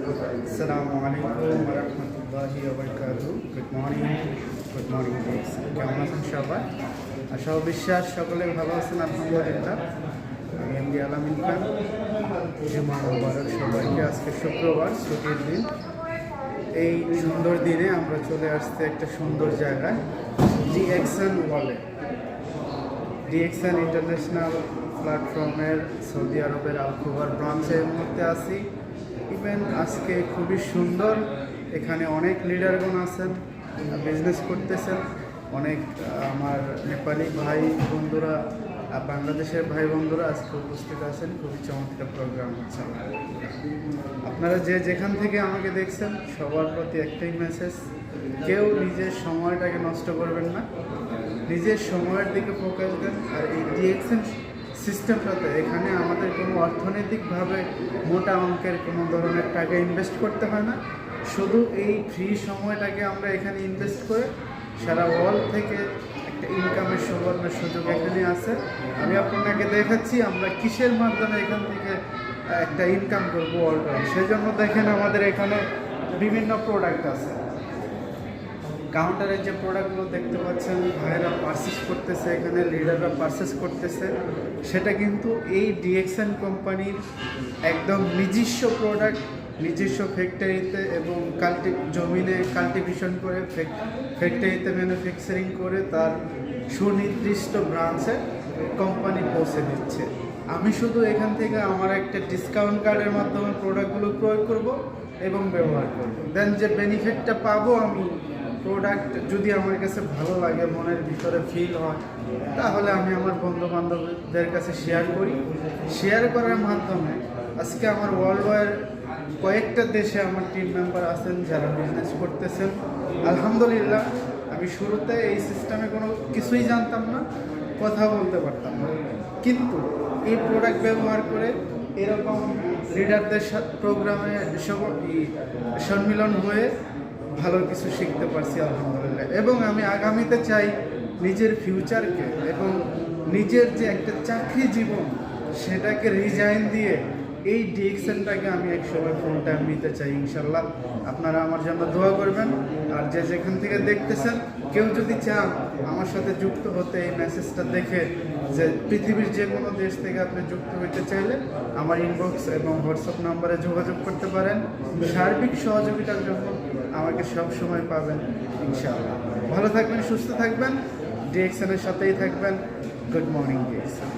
আসসালামু আলাইকুম ওয়া রাহমাতুল্লাহি ওয়া বারাকাতুহু। গুড মর্নিং গাইস, কেমন আছেন সবাই? আশা ও বিশ্বাস সকলে ভালো আছেন আলহামদুলিল্লাহ। আমি এমডি আলামিন খান। জুমা মুবারক সবাইকে। আজকে শুক্রবার, ছুটির দিন। এই সুন্দর দিনে আমরা চলে আসছি একটা সুন্দর জায়গায়, ডিএক্সএন ওয়ালেট। ডিএক্সএন ইন্টারন্যাশনাল প্ল্যাটফর্মের সৌদি আরবের আল খুবার ব্রাঞ্চে এই মুহূর্তে আছি। ইভেন আজকে খুবই সুন্দর, এখানে অনেক লিডারগণ আছেন, বিজনেস করতেছেন। অনেক আমার নেপালি ভাই বন্ধুরা, বাংলাদেশের ভাই বন্ধুরা আজকে উপস্থিত আছেন। খুবই চমৎকার প্রোগ্রাম হচ্ছে। আপনারা যে যেখান থেকে আমাকে দেখছেন সবার প্রতি একটাই মেসেজ, কেউ নিজের সময়টাকে নষ্ট করবেন না, নিজের সময়ের দিকে ফোকাস দেন। আর এই ডিএক্সএন সিস্টেমটাতে এখানে আমাদের কোনো অর্থনৈতিকভাবে মোটা অঙ্কের কোনো ধরনের টাকা ইনভেস্ট করতে হয় না। শুধু এই ফ্রি সময়টাকে আমরা এখানে ইনভেস্ট করে সারা ওয়ার্ল্ড থেকে একটা ইনকামের সুবর্ণের সুযোগ এখানে আছে। আমি আপনাকে দেখাচ্ছি আমরা কিসের মাধ্যমে এখান থেকে একটা ইনকাম করবো ওয়ার্ল্ড ওয়াইড। সেই জন্য দেখেন আমাদের এখানে বিভিন্ন প্রোডাক্ট আছে। কাউন্টারে যে প্রোডাক্টগুলো দেখতে পাচ্ছেন ভাইয়েরা পারচেস করতেছে, এখানে লিডাররা পারচেস করতেছে, সেটা কিন্তু এই ডিএক্সএন কোম্পানির একদম নিজস্ব প্রোডাক্ট, নিজস্ব ফ্যাক্টরিতে এবং জমিনে কাল্টিভেশন করে ফ্যাক্টরিতে ম্যানুফ্যাকচারিং করে তার সুনির্দিষ্ট ব্রাঞ্চে কোম্পানি পৌঁছে দিচ্ছে। আমি শুধু এখান থেকে আমার একটা ডিসকাউন্ট কার্ডের মাধ্যমে প্রোডাক্টগুলো ক্রয় করব এবং ব্যবহার করব। দেন যে বেনিফিটটা পাবো আমি, প্রোডাক্ট যদি আমার কাছে ভালো লাগে, মনের ভিতরে ফিল হয়, তাহলে আমি আমার বন্ধু বান্ধবদের কাছে শেয়ার করি। শেয়ার করার মাধ্যমে আজকে আমার ওয়ার্ল্ড ওয়াইড কয়েকটা দেশে আমার টিম মেম্বার আছেন যারা বিজনেস করতেছেন। আলহামদুলিল্লাহ, আমি শুরুতে এই সিস্টেমে কোনো কিছুই জানতাম না, কথা বলতে পারতাম না, কিন্তু এই প্রোডাক্ট ব্যবহার করে এরকম লিডারদের সাথে প্রোগ্রামে সম্মিলন হয়ে ভালো কিছু শিখতে পারছি আলহামদুলিল্লাহ। এবং আমি আগামীতে চাই নিজের ফিউচারকে এবং নিজের যে একটা চাকরি জীবন সেটাকে রিজাইন দিয়ে এই ডিএক্সএনটাকে আমি একসময় ফুল টাইম নিতে চাই ইনশাল্লাহ। আপনারা আমার জন্য দোয়া করবেন। আর যে যেখান থেকে দেখতেছেন, কেউ যদি চান আমার সাথে যুক্ত হতে, এই মেসেজটা দেখে যে পৃথিবীর যে কোনো দেশ থেকে আপনি যুক্ত হতে চাইলে আমার ইনবক্স এবং হোয়াটসঅ্যাপ নাম্বারে যোগাযোগ করতে পারেন। সার্বিক সহযোগিতার জন্য আমাকে সব সময় পাবেন ইনশাআল্লাহ। ভালো থাকবেন, সুস্থ থাকবেন, ডিএক্সএনের সাথেই থাকবেন। Good morning DXN.